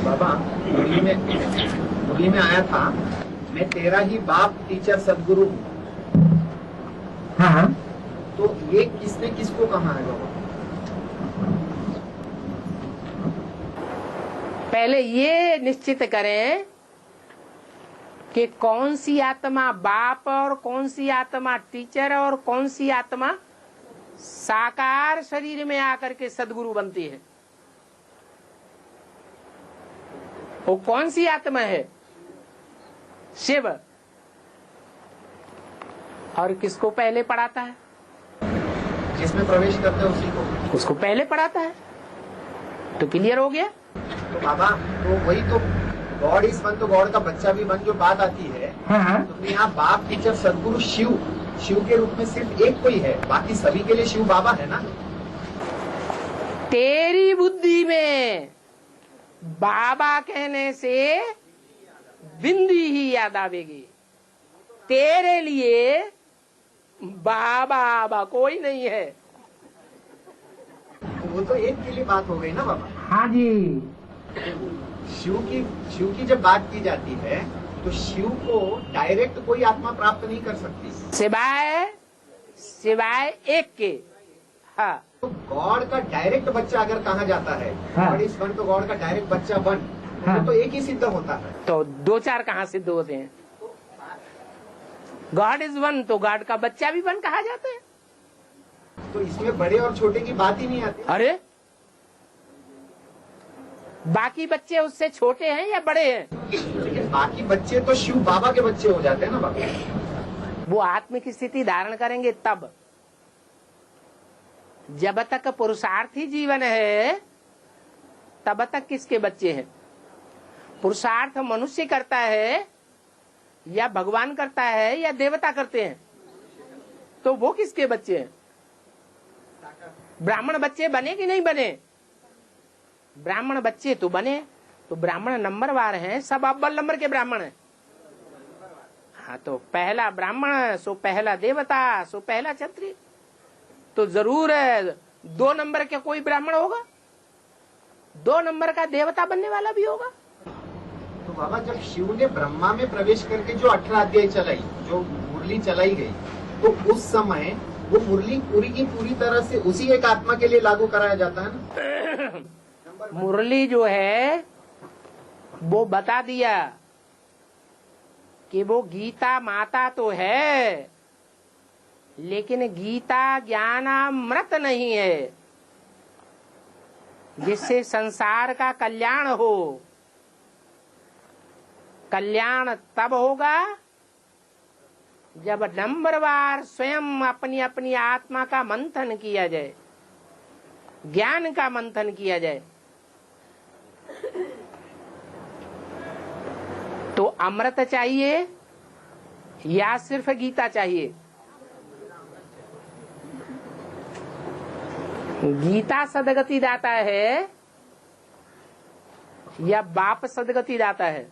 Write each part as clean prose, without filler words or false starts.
बाबा मुरली में आया था, मैं तेरा ही बाप टीचर सदगुरु हूँ। हाँ, तो ये किसने किसको कहा है बाबा? पहले ये निश्चित करें कि कौन सी आत्मा बाप और कौन सी आत्मा टीचर और कौन सी आत्मा साकार शरीर में आकर के सदगुरु बनती है। वो कौन सी आत्मा है? शिव। और किसको पहले पढ़ाता है? जिसमें प्रवेश करते हैं उसी को, उसको पहले पढ़ाता है। तो क्लियर हो गया। तो बाबा तो वही तो गॉड इज वन, तो गॉड का बच्चा भी बन जो बात आती है। हाँ, तो यहाँ बाप टीचर सदगुरु शिव के रूप में सिर्फ एक कोई है, बाकी सभी के लिए शिव बाबा है ना। तेरी बुद्धि में बाबा कहने से बिंदी ही याद आवेगी। तेरे लिए बाबा कोई नहीं है। वो तो एक के लिए बात हो गई ना बाबा। हाँ जी। शिव की जब बात की जाती है तो शिव को डायरेक्ट कोई आत्मा प्राप्त नहीं कर सकती सिवाय एक के। हाँ, तो गॉड का डायरेक्ट बच्चा अगर कहा जाता है, हाँ। गॉड इज वन, तो गॉड का डायरेक्ट बच्चा वन, हाँ। तो एक ही सिद्ध होता है। तो दो चार कहाँ सिद्ध होते हैं? गॉड इज वन तो गॉड का बच्चा भी वन कहा जाता है। तो इसमें बड़े और छोटे की बात ही नहीं आती। अरे बाकी बच्चे उससे छोटे हैं या बड़े हैं? लेकिन बाकी बच्चे तो शिव बाबा के बच्चे हो जाते हैं ना बाबा। वो आत्म की स्थिति धारण करेंगे तब। जब तक पुरुषार्थी जीवन है तब तक किसके बच्चे हैं? पुरुषार्थ मनुष्य करता है या भगवान करता है या देवता करते हैं? तो वो किसके बच्चे हैं? ब्राह्मण बच्चे बने कि नहीं बने? ब्राह्मण बच्चे तो बने। तो ब्राह्मण नंबरवार हैं, सब अव्वल नंबर के ब्राह्मण हैं। हाँ, तो पहला ब्राह्मण सो पहला देवता सो पहला क्षत्रिय। तो जरूर 2 नंबर का कोई ब्राह्मण होगा, 2 नंबर का देवता बनने वाला भी होगा। तो बाबा जब शिव ने ब्रह्मा में प्रवेश करके जो 18 अध्याय चलाई, जो मुरली चलाई गई, तो उस समय वो मुरली पूरी की पूरी तरह से उसी एक आत्मा के लिए लागू कराया जाता है ना। मुरली जो है वो बता दिया कि वो गीता माता तो है, लेकिन गीता ज्ञानामृत नहीं है जिससे संसार का कल्याण हो। कल्याण तब होगा जब नंबरवार स्वयं अपनी अपनी आत्मा का मंथन किया जाए, ज्ञान का मंथन किया जाए। तो अमृत चाहिए या सिर्फ गीता चाहिए? गीता सदगति दाता है या बाप सदगति दाता है?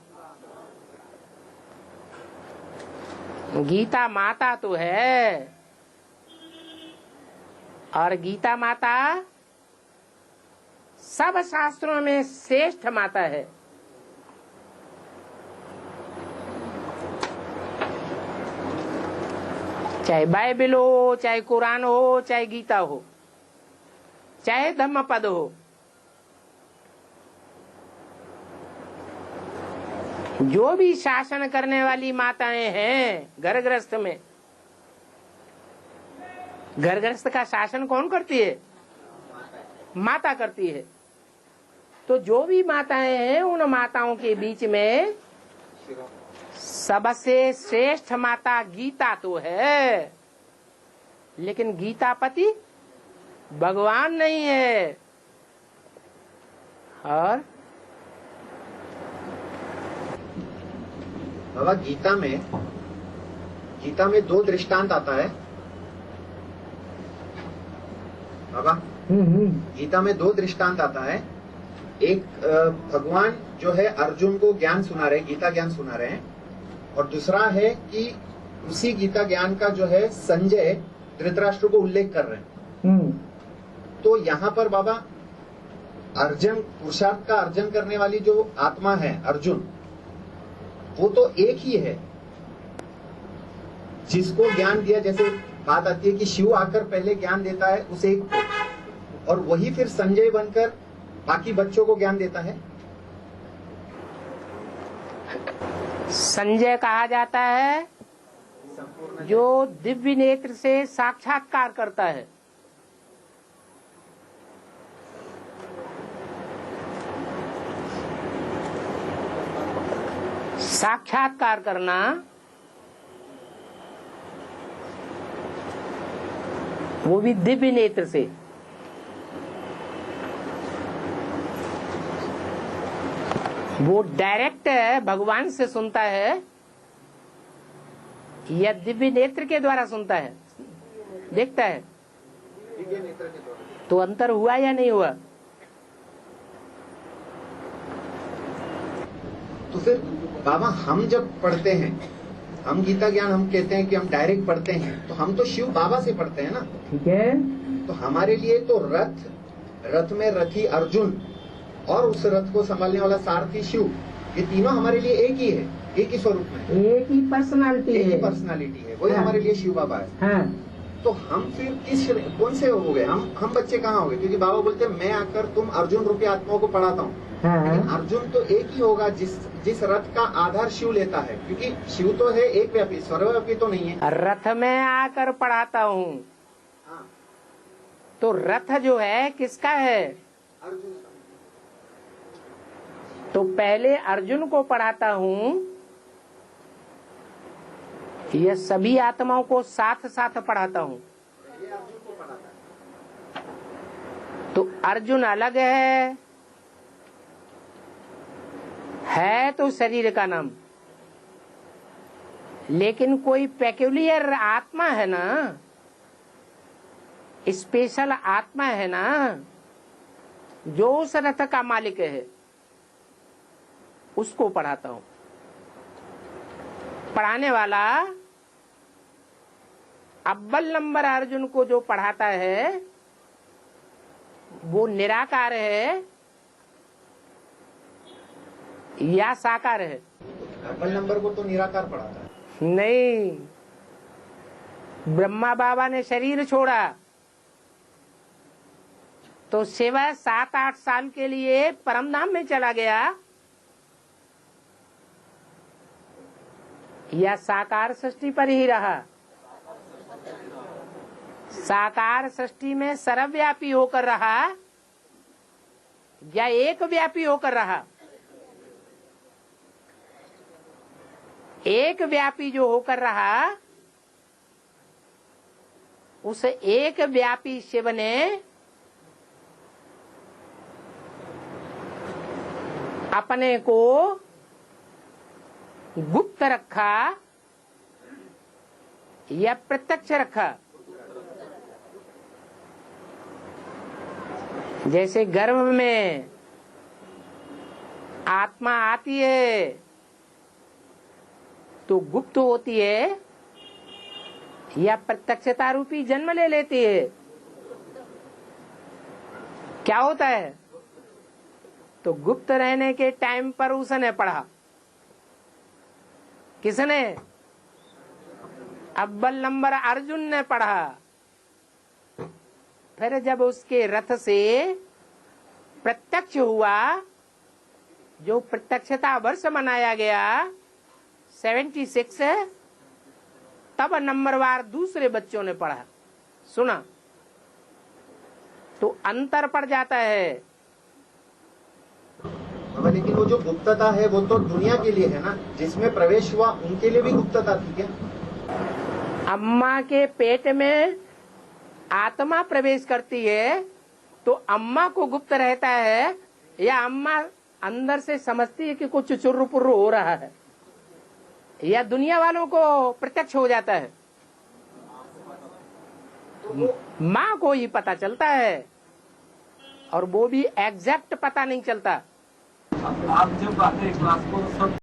गीता माता तो है, और गीता माता सब शास्त्रों में श्रेष्ठ माता है। चाहे बाइबल हो, चाहे कुरान हो, चाहे गीता हो, चाहे धम्मपद हो, जो भी शासन करने वाली माताएं हैं घर गृहस्थ में, घर गृहस्थ का शासन कौन करती है? माता करती है। तो जो भी माताएं हैं उन माताओं के बीच में सबसे श्रेष्ठ माता गीता तो है, लेकिन गीतापति भगवान नहीं है। और बाबा गीता में 2 दृष्टांत आता है बाबा। गीता में 2 दृष्टांत आता है। एक भगवान जो है अर्जुन को ज्ञान सुना रहे, गीता ज्ञान सुना रहे हैं, और दूसरा है कि उसी गीता ज्ञान का जो है संजय धृतराष्ट्र को उल्लेख कर रहे हैं। तो यहाँ पर बाबा अर्जन पुरुषार्थ का अर्जन करने वाली जो आत्मा है अर्जुन, वो तो एक ही है। जिसको ज्ञान दिया, जैसे बात आती है कि शिव आकर पहले ज्ञान देता है उस एक को, और वही फिर संजय बनकर बाकी बच्चों को ज्ञान देता है। संजय कहा जाता है जो दिव्य नेत्र से साक्षात्कार करता है। साक्षात्कार करना वो भी दिव्य नेत्र से। वो डायरेक्ट भगवान से सुनता है या दिव्य नेत्र के द्वारा सुनता है, देखता है। तो अंतर हुआ या नहीं हुआ? तो फिर बाबा हम जब पढ़ते हैं, हम गीता ज्ञान हम कहते हैं कि हम डायरेक्ट पढ़ते हैं, तो हम तो शिव बाबा से पढ़ते हैं ना। ठीक है। तो हमारे लिए तो रथ में रथी अर्जुन और उस रथ को संभालने वाला सारथी शिव, ये तीनों हमारे लिए एक ही है, एक ही स्वरूप में, एक ही पर्सनालिटी है, वही हमारे लिए शिव बाबा है। हाँ। तो हम फिर कौन से हो गए? हम बच्चे कहाँ हो गए? क्योंकि बाबा बोलते हैं मैं आकर तुम अर्जुन रूपी आत्माओं को पढ़ाता हूँ। हाँ। लेकिन अर्जुन तो एक ही होगा जिस रथ का आधार शिव लेता है, क्योंकि शिव तो है एक व्यापी, सर्वव्यापी तो नहीं है। रथ में आकर पढ़ाता हूँ। हाँ। तो रथ जो है किसका है? अर्जुन। तो पहले अर्जुन को पढ़ाता हूँ, यह सभी आत्माओं को साथ साथ पढ़ाता हूँ। तो अर्जुन अलग है तो शरीर का नाम, लेकिन कोई पेक्यूलियर आत्मा है ना, स्पेशल आत्मा है ना, जो उस रथ का मालिक है, उसको पढ़ाता हूं। पढ़ाने वाला अव्वल नंबर अर्जुन को जो पढ़ाता है वो निराकार है या साकार है? अव्वल नंबर को तो निराकार पढ़ाता है। नहीं, ब्रह्मा बाबा ने शरीर छोड़ा तो सिवाय 7-8 साल के लिए परमधाम में चला गया, या साकार सृष्टि पर ही रहा? साकार सृष्टि में सर्वव्यापी होकर रहा या एक व्यापी होकर रहा? एक व्यापी जो होकर रहा, उस एक व्यापी शिव ने अपने को गुप्त रखा या प्रत्यक्ष रखा? जैसे गर्भ में आत्मा आती है तो गुप्त होती है या प्रत्यक्षता रूपी जन्म ले लेती है? क्या होता है? तो गुप्त रहने के टाइम पर उसने पढ़ा। किसने? अव्वल नंबर अर्जुन ने पढ़ा। फिर जब उसके रथ से प्रत्यक्ष हुआ, जो प्रत्यक्षता वर्ष मनाया गया 76, तब नंबरवार दूसरे बच्चों ने पढ़ा, सुना, तो अंतर पड़ जाता है। लेकिन वो जो गुप्तता है वो तो दुनिया के लिए है ना, जिसमें प्रवेश हुआ उनके लिए भी गुप्तता थी क्या? अम्मा के पेट में आत्मा प्रवेश करती है तो अम्मा को गुप्त रहता है या अम्मा अंदर से समझती है कि कुछ चुर्रु पुर्रु हो रहा है, या दुनिया वालों को प्रत्यक्ष हो जाता है? माँ को ही पता चलता है, और वो भी एग्जैक्ट पता नहीं चलता। आप जब आते क्लास को सब